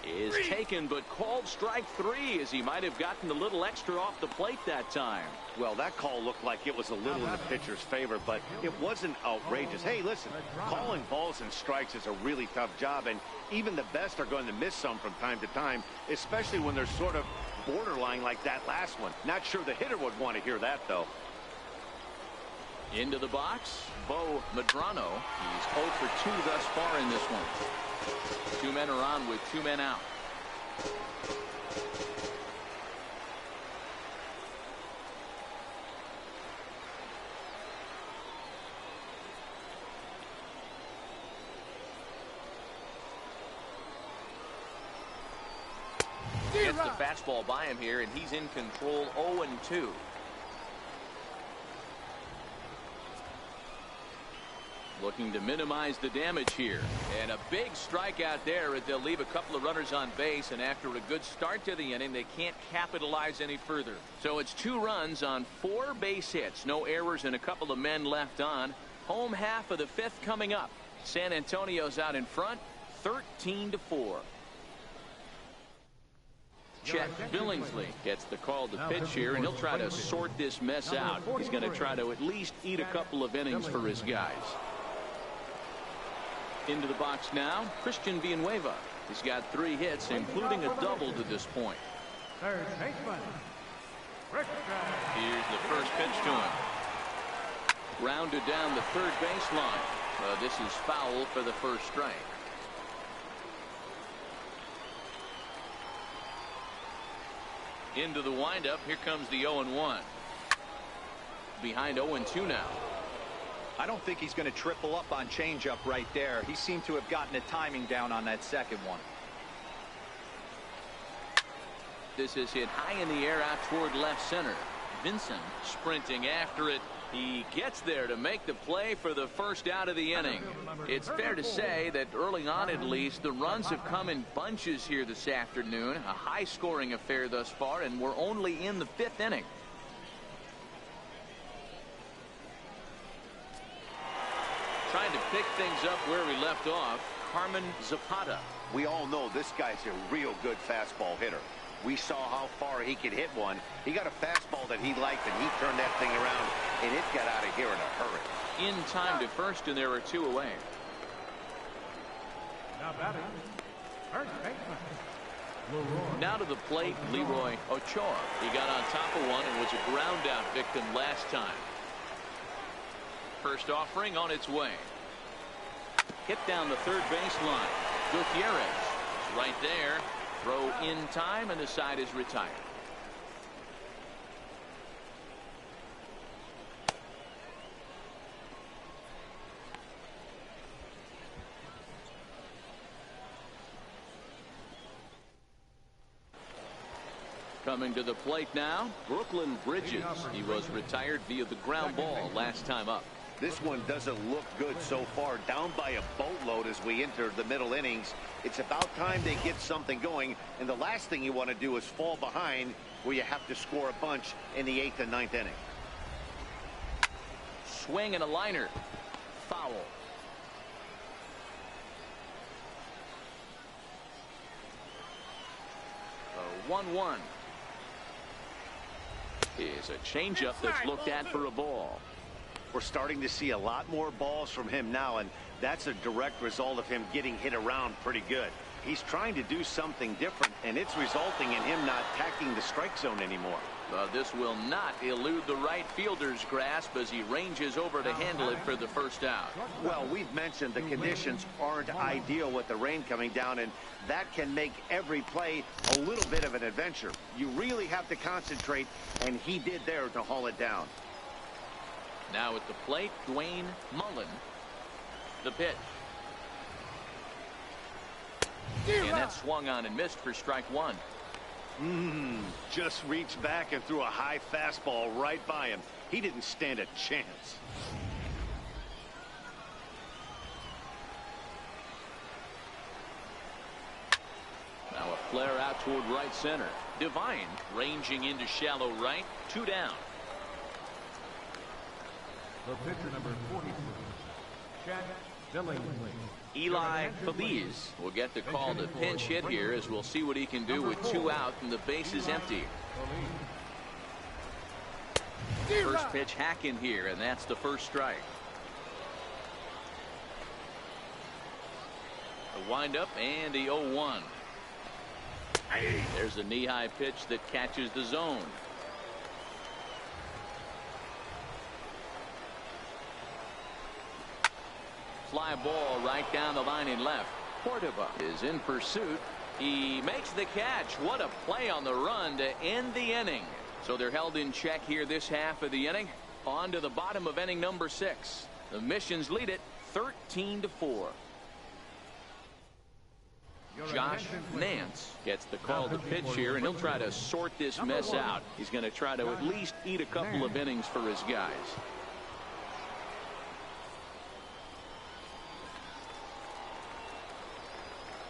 is taken, but called strike 3, as he might have gotten a little extra off the plate that time. Well, that call looked like it was a little in the pitcher's favor, but it wasn't outrageous. Hey, listen, calling balls and strikes is a really tough job, and even the best are going to miss some from time to time, especially when they're sort of borderline like that last one. Not sure the hitter would want to hear that, though. Into the box, Bo Medrano. He's 0 for 2 thus far in this one. 2 men are on with 2 men out. Gets the fastball by him here, and he's in control. 0-2. Looking to minimize the damage here. And a big strikeout there, as they'll leave a couple of runners on base, and after a good start to the inning, they can't capitalize any further. So it's 2 runs on 4 base hits. No errors and a couple of men left on. Home half of the fifth coming up. San Antonio's out in front, 13-4. Chet Billingsley gets the call to pitch here, and he'll try to sort this mess out. He's going to try to at least eat a couple of innings for his guys. Into the box now, Christian Villanueva. He's got 3 hits, including a double to this point. Third baseman. Here's the first pitch to him. Rounded down the third baseline. This is foul for the first strike. Into the windup. Here comes the 0-1. Behind 0-2 now. I don't think he's going to triple up on changeup right there. He seemed to have gotten the timing down on that second one. This is hit high in the air out toward left center. Vincent sprinting after it. He gets there to make the play for the first out of the inning. It's fair to say that early on, at least, the runs have come in bunches here this afternoon. A high-scoring affair thus far, and we're only in the 5th inning. Trying to pick things up where we left off, Carmen Zapata. We all know this guy's a real good fastball hitter. We saw how far he could hit one. He got a fastball that he liked, and he turned that thing around, and it got out of here in a hurry. In time to first, and there are 2 away. Now batting, first baseman. Now to the plate, Leroy Ochoa. He got on top of one and was a ground out victim last time. First offering on its way. Hit down the third baseline. Gutierrez right there. Throw in time, and the side is retired. Coming to the plate now, Brooklyn Bridges. He was retired via the ground ball last time up. This one doesn't look good so far. Down by a boatload as we enter the middle innings. It's about time they get something going, and the last thing you want to do is fall behind where you have to score a bunch in the 8th and 9th inning. Swing and a liner. Foul. A 1-1. Is a changeup that's looked at for a ball. We're starting to see a lot more balls from him now, and that's a direct result of him getting hit around pretty good. He's trying to do something different, and it's resulting in him not attacking the strike zone anymore. This will not elude the right fielder's grasp as he ranges over to handle it for the first out. Well, we've mentioned the conditions aren't ideal with the rain coming down, and that can make every play a little bit of an adventure. You really have to concentrate, and he did there to haul it down. Now at the plate, Dwayne Mullen. The pitch. And that swung on and missed for strike 1. Just reached back and threw a high fastball right by him. He didn't stand a chance. Now a flare out toward right center. Divine ranging into shallow right. 2 down. The pitcher number 43, Chet Billingsley. Eli Feliz will get the call to pinch hit here, as we'll see what he can do with 2 out and the base is empty. First pitch hack in here, and that's the first strike. The windup and the 0-1. There's a knee-high pitch that catches the zone. Fly ball right down the line in left. Cordova is in pursuit. He makes the catch. What a play on the run to end the inning. So they're held in check here this half of the inning. On to the bottom of inning number 6. The Missions lead it 13-4. Josh Nance gets the call to pitch here, and he'll try to sort this mess out. He's going to try to at least eat a couple of innings for his guys.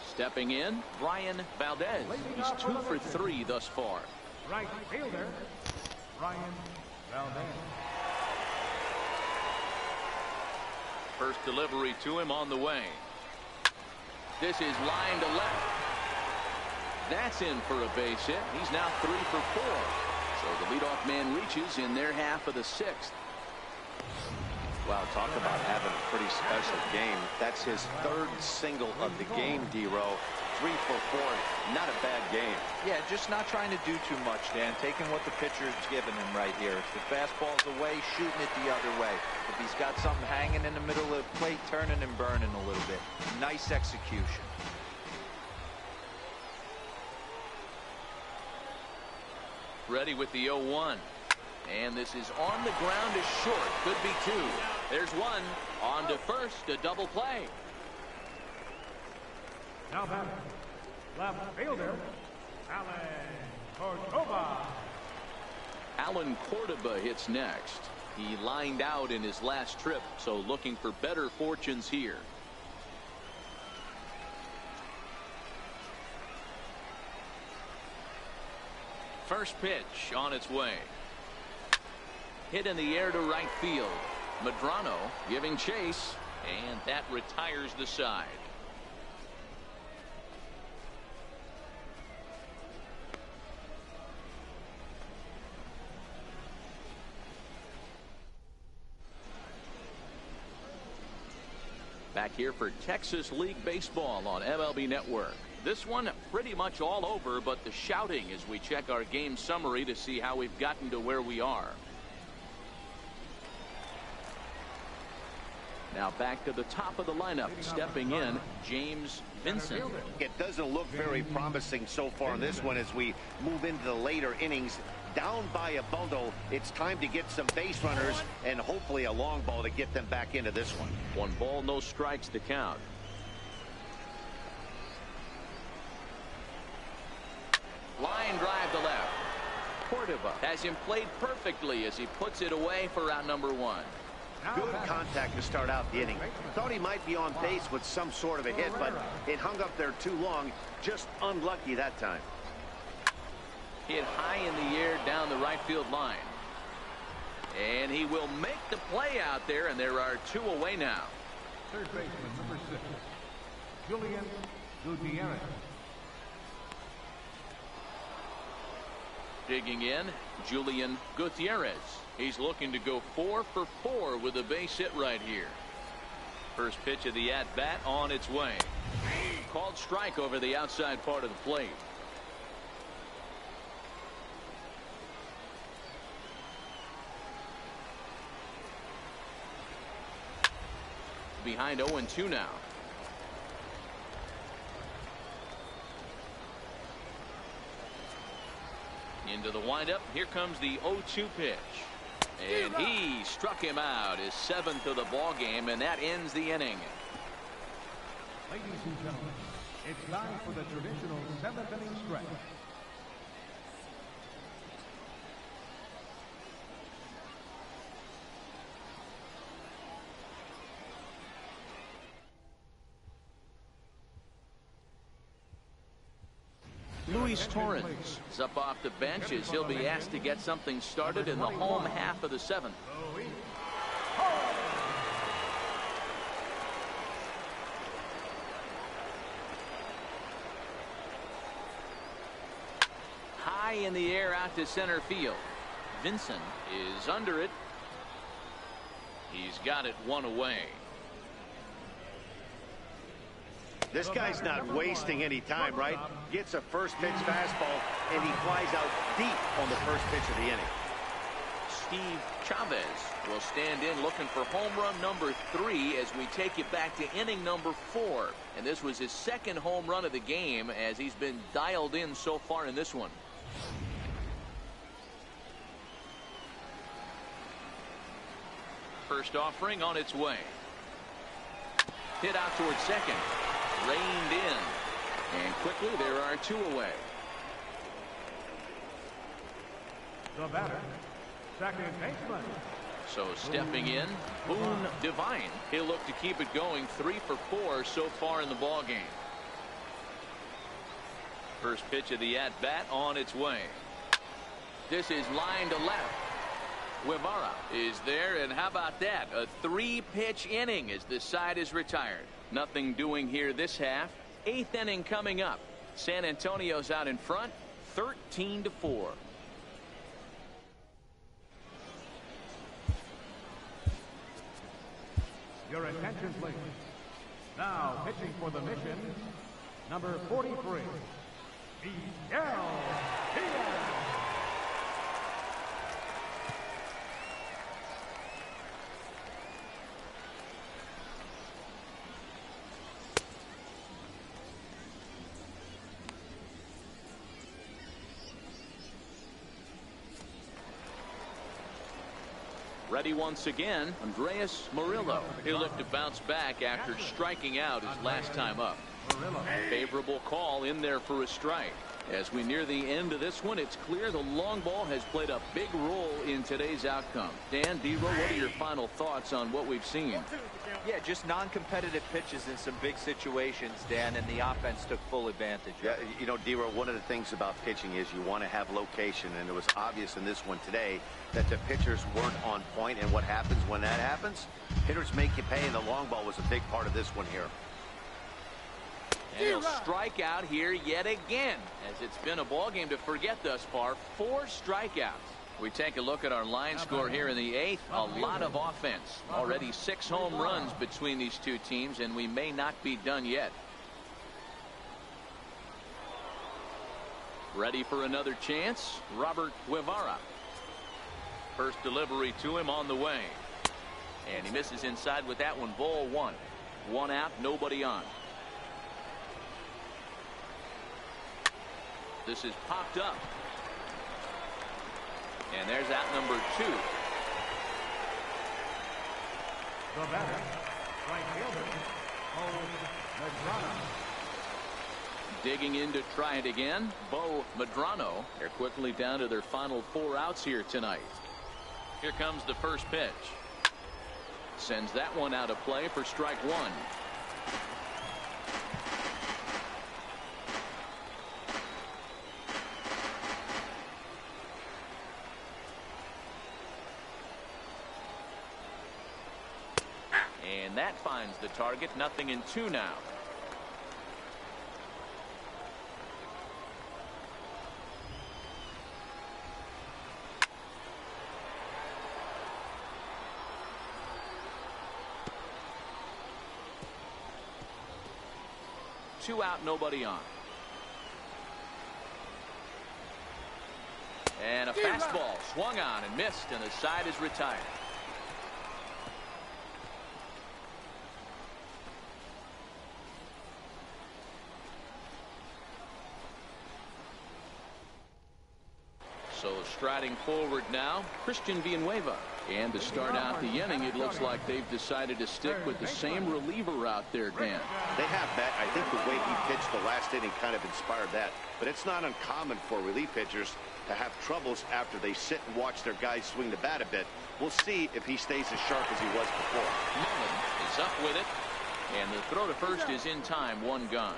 Stepping in, Brian Valdez. He's 2 for 3 thus far. Right fielder, Brian Valdez. First delivery to him on the way. This is line to left. That's in for a base hit. He's now 3 for 4. So the leadoff man reaches in their half of the 6th. Well, talk about having a pretty special game. That's his 3rd single of the game, D-Row. 3 for 4. Not a bad game. Yeah, just not trying to do too much, Dan. Taking what the pitcher's giving him right here. If the fastball's away, shooting it the other way. If he's got something hanging in the middle of the plate, turning and burning a little bit. Nice execution. Ready with the 0-1. And this is on the ground is short. Could be 2. There's 1. On to first. A double play. Now batter, left fielder, Alan Cordova. Alan Cordova hits next. He lined out in his last trip, so looking for better fortunes here. First pitch on its way. Hit in the air to right field. Medrano giving chase, and that retires the side. Back here for Texas League Baseball on MLB Network. This one pretty much all over, but the shouting as we check our game summary to see how we've gotten to where we are. Now back to the top of the lineup. Stepping in, James Vincent. It doesn't look very promising so far in this one as we move into the later innings. Down by a bundle, it's time to get some base runners and hopefully a long ball to get them back into this one. 1 ball, no strikes to count. Line drive to left. Cordova has him played perfectly as he puts it away for out number 1. Good contact to start out the inning. Thought he might be on base with some sort of a hit, but it hung up there too long. Just unlucky that time. Hit high in the air down the right field line. And he will make the play out there, and there are 2 away now. Third baseman, number 6, Julian Gutierrez. Digging in, Julian Gutierrez. He's looking to go 4 for 4 with a base hit right here. First pitch of the at-bat on its way. Called strike over the outside part of the plate. Behind 0-2 now. Into the windup. Here comes the 0-2 pitch. And he struck him out, his 7th of the ball game, and that ends the inning. Ladies and gentlemen, it's time for the traditional 7th inning stretch. Luis Torrens is up off the bench as he'll be asked to get something started in the home half of the 7th. High in the air out to center field. Vincent is under it. He's got it 1 away. This guy's not wasting any time, right? Gets a first pitch fastball, and he flies out deep on the first pitch of the inning. Steve Chavez will stand in looking for home run number 3 as we take it back to inning number 4. And this was his 2nd home run of the game as he's been dialed in so far in this one. First offering on its way. Hit out towards second. Reined in. And quickly there are 2 away. The batter, second baseman. So stepping in, Boone Devine. He'll look to keep it going 3 for 4 so far in the ball game. First pitch of the at-bat on its way. This is line to left. Guevara is there, and how about that? A 3-pitch inning as this side is retired. Nothing doing here this half. 8th inning coming up. San Antonio's out in front, 13-4. Your attention, please. Now pitching for the mission, number 43, Miguel Diaz. Ready once again, Andres Murillo. He'll look to bounce back after striking out his last time up. Favorable call in there for a strike. As we near the end of this one, it's clear the long ball has played a big role in today's outcome. Dan, D-Roll, what are your final thoughts on what we've seen? Yeah, just non-competitive pitches in some big situations, Dan, and the offense took full advantage. Yeah, you know, D-Roll, one of the things about pitching is you want to have location, and it was obvious in this one today that the pitchers weren't on point, and what happens when that happens? Hitters make you pay, and the long ball was a big part of this one here. And he'll strike out here yet again, as it's been a ball game to forget thus far. 4 strikeouts. We take a look at our line score here in the 8th. A lot of offense. Already 6 home runs between these two teams, and we may not be done yet. Ready for another chance, Robert Guevara. First delivery to him on the way. And he misses inside with that one. Ball 1. 1 out, nobody on. This is popped up. And there's out number 2. The batter, right fielder, Medrano. Digging in to try it again, Bo Medrano. They're quickly down to their final 4 outs here tonight. Here comes the first pitch. Sends that one out of play for strike 1. And that finds the target. 0-2 now. Two out, nobody on. And a fastball swung on and missed, and the side is retired. So striding forward now, Christian Villanueva. And to start out the inning, it looks like they've decided to stick with the same reliever out there, Dan. They have, Matt. I think the way he pitched the last inning kind of inspired that. But it's not uncommon for relief pitchers to have troubles after they sit and watch their guys swing the bat a bit. We'll see if he stays as sharp as he was before. Mullen is up with it. And the throw to first is in time. 1 gone.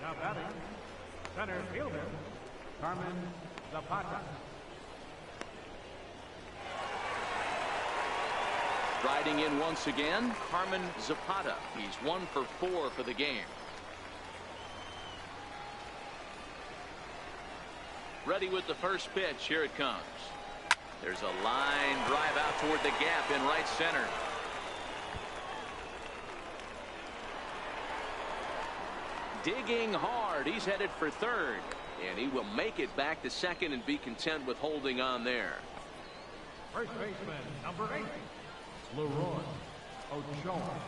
Now batting, center fielder, Carmen Zapata. Riding in once again, Carmen Zapata. He's 1 for 4 for the game. Ready with the first pitch. Here it comes. There's a line drive out toward the gap in right center. Digging hard. He's headed for third. And he will make it back to second and be content with holding on there. First baseman, number 8, Leroy Ochoa.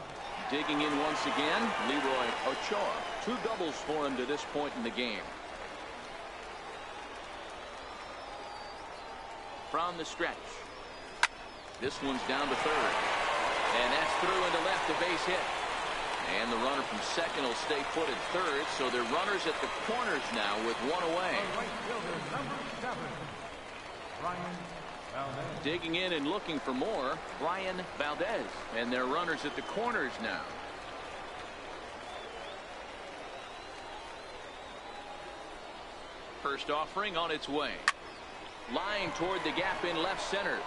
Digging in once again, Leroy Ochoa. 2 doubles for him to this point in the game. From the stretch. This one's down to third. And that's through into left, a base hit. And the runner from second will stay put at third, so they're runners at the corners now with 1 away. Right fielder, number 7, Brian Valdez. Digging in and looking for more, Brian Valdez. And they're runners at the corners now. First offering on its way. Line toward the gap in left center.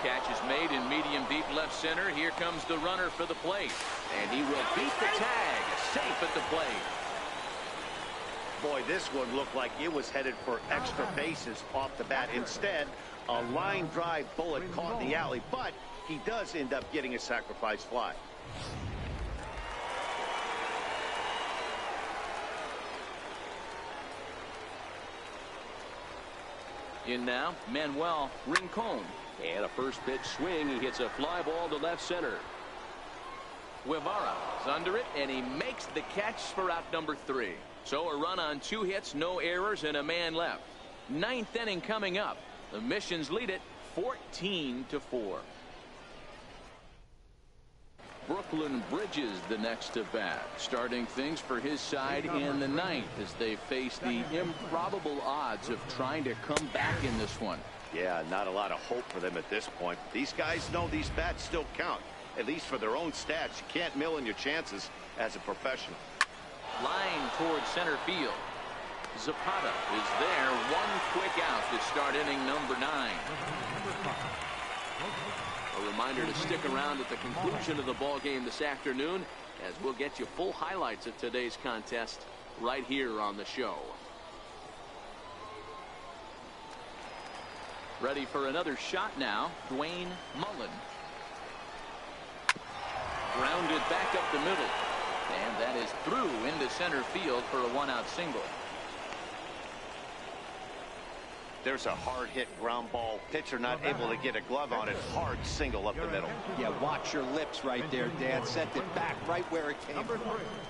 Catch is made in medium deep left center. Here comes the runner for the plate. And he will beat the tag. Safe at the plate. Boy, this one looked like it was headed for extra bases off the bat. Instead, a line drive bullet caught in the alley, but he does end up getting a sacrifice fly. In now, Manuel Rincon. And a first pitch swing. He hits a fly ball to left center. Guevara is under it, and he makes the catch for out number 3. So a run on 2 hits, no errors, and a man left. 9th inning coming up. The Missions lead it 14-4. Brooklyn Bridges the next to bat, starting things for his side in the 9th as they face the improbable odds of trying to come back in this one. Yeah, not a lot of hope for them at this point. These guys know these bats still count, at least for their own stats. You can't mill in your chances as a professional. Line towards center field. Zapata is there. One quick out to start inning number 9. A reminder to stick around at the conclusion of the ball game this afternoon, as we'll get you full highlights of today's contest right here on the show. Ready for another shot now, Dwayne Mullen. Grounded back up the middle. And that is through into center field for a 1-out single. There's a hard hit ground ball. Pitcher not able to get a glove on it. Hard single up the middle. Yeah, watch your lips right there, Dan. Sent it back right where it came from.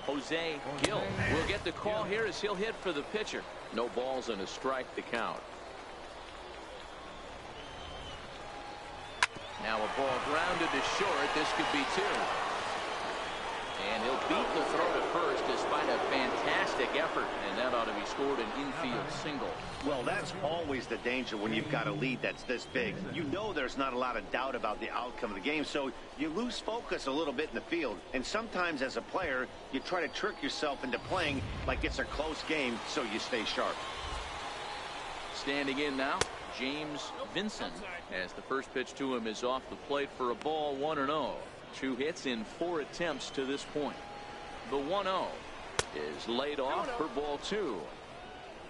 Jose Gil will get the call here as he'll hit for the pitcher. No balls and a strike to count. Now a ball grounded to short. This could be 2. And he'll beat the throw to first despite a fantastic effort. And that ought to be scored an infield single. Well, that's always the danger when you've got a lead that's this big. You know there's not a lot of doubt about the outcome of the game, so you lose focus a little bit in the field. And sometimes as a player, you try to trick yourself into playing like it's a close game so you stay sharp. Standing in now, James Vincent, as the first pitch to him is off the plate for a ball, 1-0. 2 hits in 4 attempts to this point. The 1-0 is laid off for ball 2.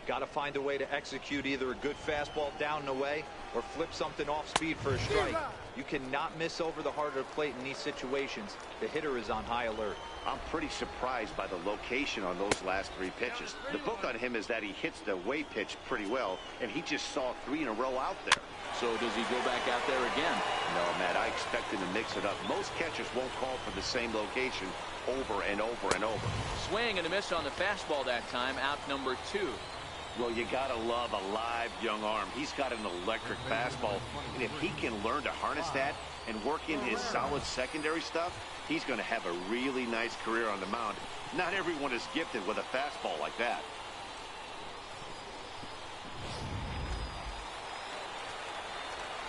Got to find a way to execute either a good fastball down and away or flip something off speed for a strike. You cannot miss over the heart of the plate in these situations. The hitter is on high alert. I'm pretty surprised by the location on those last 3 pitches. The book on him is that he hits the away pitch pretty well, and he just saw 3 in a row out there. So does he go back out there again? No, Matt, I expect him to mix it up. Most catchers won't call for the same location over and over and over. Swing and a miss on the fastball that time, out number 2. Well, you gotta love a live young arm. He's got an electric fastball, and if he can learn to harness that and work in his solid secondary stuff, he's going to have a really nice career on the mound. Not everyone is gifted with a fastball like that.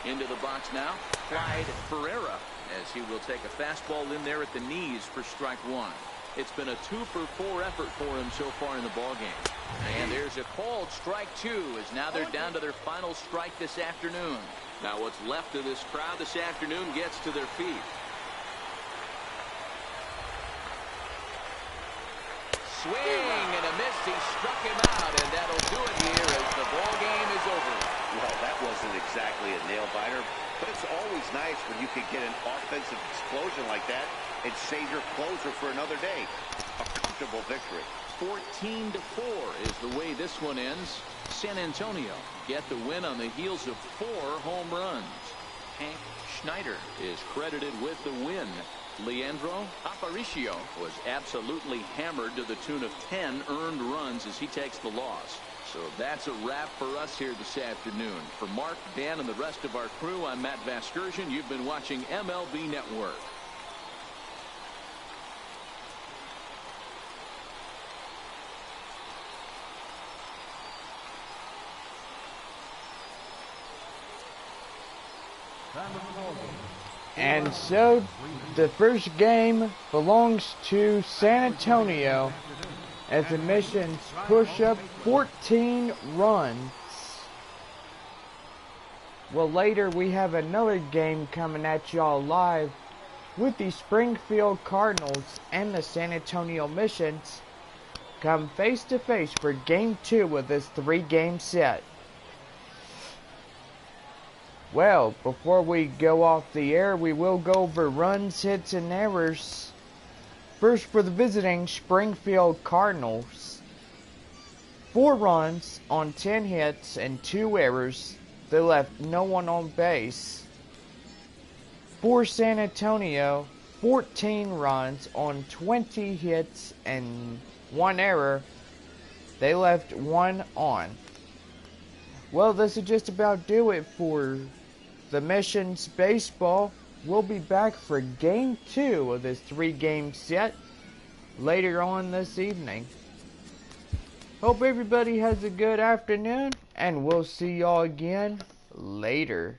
Into the box now, Clyde Ferreira, as he will take a fastball in there at the knees for strike 1. It's been a 2-for-4 effort for him so far in the ballgame. And there's a called strike 2, as now they're down to their final strike this afternoon. Now what's left of this crowd this afternoon gets to their feet. Swing and a miss. He struck him out, and that'll do it here as the ball game is over. Well, that wasn't exactly a nail-biter, but it's always nice when you can get an offensive explosion like that and save your closer for another day. A comfortable victory. 14-4 is the way this one ends. San Antonio get the win on the heels of 4 home runs. Hank Schneider is credited with the win. Leandro Aparicio was absolutely hammered to the tune of 10 earned runs as he takes the loss. So that's a wrap for us here this afternoon. For Mark, Dan, and the rest of our crew, I'm Matt Vasgersian. You've been watching MLB Network. And so the first game belongs to San Antonio as the Missions push up 14 runs Well, later we have another game coming at y'all live with the Springfield Cardinals and the San Antonio Missions come face to face for game 2 of this 3-game set. Well, before we go off the air, we will go over runs, hits, and errors. First, for the visiting Springfield Cardinals, 4 runs on 10 hits and 2 errors. They left no one on base. For San Antonio, 14 runs on 20 hits and 1 error. They left 1 on. Well, this will just about do it for the Missions Baseball. We'll be back for game 2 of this 3-game set later on this evening. Hope everybody has a good afternoon, and we'll see y'all again later.